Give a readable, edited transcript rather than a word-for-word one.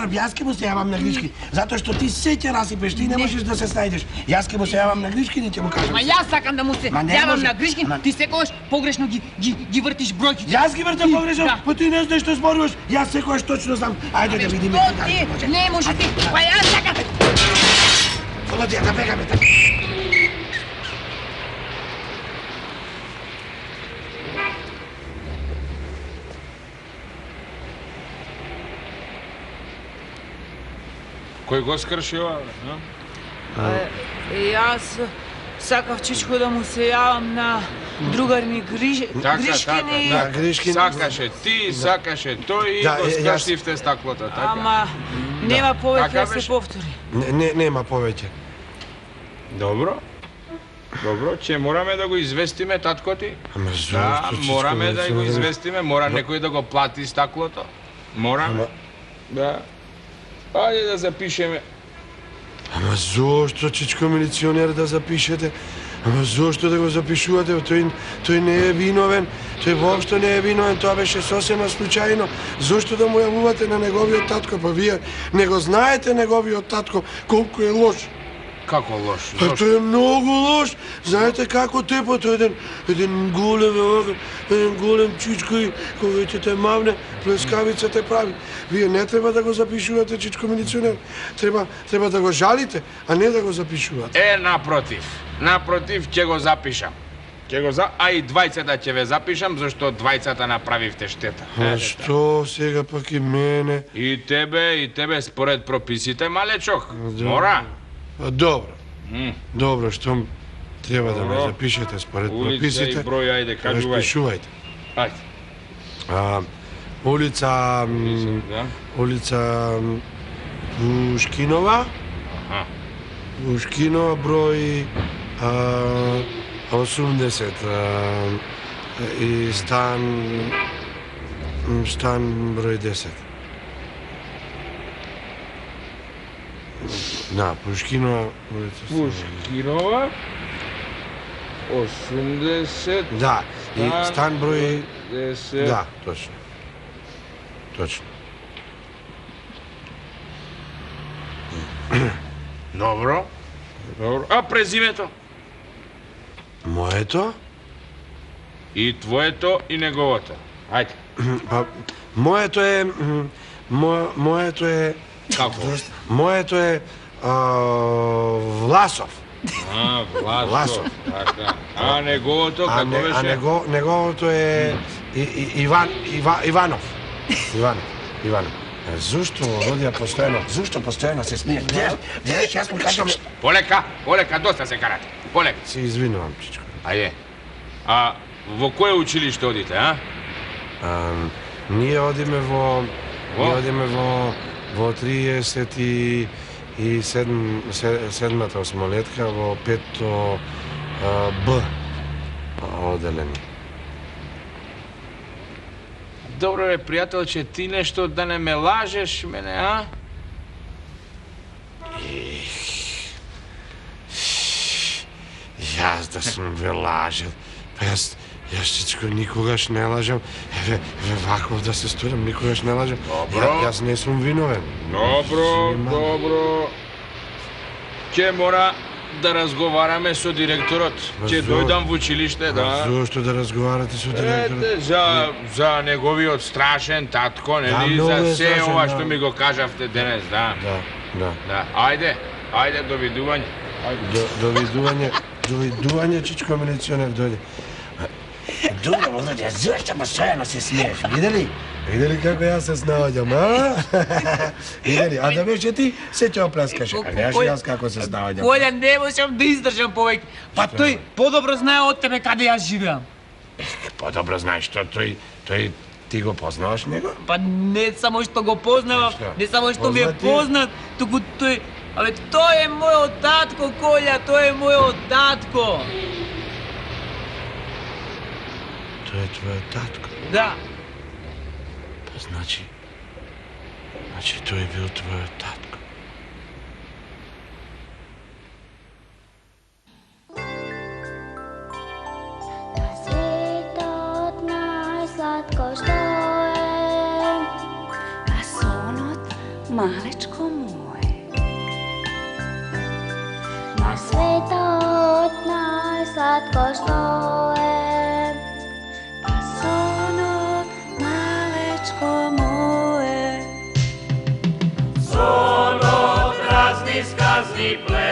Barb, jaz ke mu se javam na Griški, zato što ti sve će rasipeš, ti ne možeš da se snajdeš. Jaz ke mu se javam na Griški, ne će mu kažem. Ma jaz sakam da mu se javam na Griški, ti sekoješ pogrešno gi vrtiš brojčice. Jaz gi vrtam pogrešno? Pa ti ne znaš što zboruješ, jaz sekoješ točno znam. Ajde da vidim. Što ti? Ne može ti, pa jaz sakam. Volodija, da bega me tako. Кой го скрши ова, Јас сакав чичко да му се јавам на другар ми Гришкини. На Гришкини. Сакаше ти, сакаше тој и го скршивте стаклото, така? Ама нема повеќе да се повтори. Нема повеќе. Добро. Добро, ќе мораме да го известиме татко ти. Ама Да, зошто чичко? мораме да го известиме, мора некој да го плати стаклото. Мораме. Да. Ајде да запишеме. Ама зошто, чичко милиционер, да запишете? Ама зошто да го запишувате? Тој не е виновен. Тој воопшто не е виновен. Тоа беше сосема случајно. Зошто да му јавувате на неговиот татко? Па вие не го знаете неговиот татко колку е лош. Како лош? Па тој е многу лош. Знаете како тепо, тој еден голем чичко и кога ќе те мавне, плескавица те прави. Вие не треба да го запишувате, чичко милиционер. Треба да го жалите, а не да го запишувате. Напротив, ќе го запишам. А и двајцата ќе ве запишам, зашто двајцата направивте штета. А што сега пак и мене? И тебе според прописите, малечок. Мора. Добро, што треба да ме запишете според прописите. Улица и број, ајде, кажувај. Пишувајте. Ајде. Улица Пушкинова. Пушкинова број 80 и стан број 10. Да, Пушкинова. Пушкинова 80. Да, и стан број 10. Да, точно. Добро. А презимето? Моето? И твоето, и неговото. Ајде. Па, моето е... Како? Моето е... Власов. Власов. Така. А неговото, како беше? Неговото е... Иванов. Иванов. Зошто, Володија, постојано се смееш? Гледаш, јас му кажам... Полека, доста се карате. Полека. Се извинувам, чичко. Ајде. А во кое училиште одите, а? Ние одиме во 37-та осмолетка во 5-то Б оделени. Добро е, пријателче, ти нешто да не ме лажеш мене, а? Јас да сум ве лажел. Па јас чичко никогаш не лажам. Еве вакво да се сторам, никогаш не лажам. Добро. Јас не сум виновен. Добро. Ќе мора да разговараме со директорот. Ќе дојдам во училиште, да. Зошто да разговарате со директорот? За неговиот страшен татко, нели? За се ова што ми го кажавте денес, да. Да. Ајде, довидување. Довидување, чичко милиционер дојде. Добро, Володја, зошто постојано се смееш, видели? Видели како јас се снаоѓам, а? Видели, а да беше ти, се ќе опляскаше. А неаш јас како се снаоѓам. Колја, не можам да издржам повеќе. Па тој подобро знае од тебе каде јас живеам. Подобро знаеш што тој ти го познаваш него? Па не само што го познавам, не само што ми е познат, туку тој... Абе, тој е мојот татко, Колја, тој е мојот татко. Тој е твојот татко? Да. Па значи тој бил твојот татко. На светот најсладко што е, а сонот мали sviatot najsladko štole. Pa sono malečko moje. Sono razni skazni ples.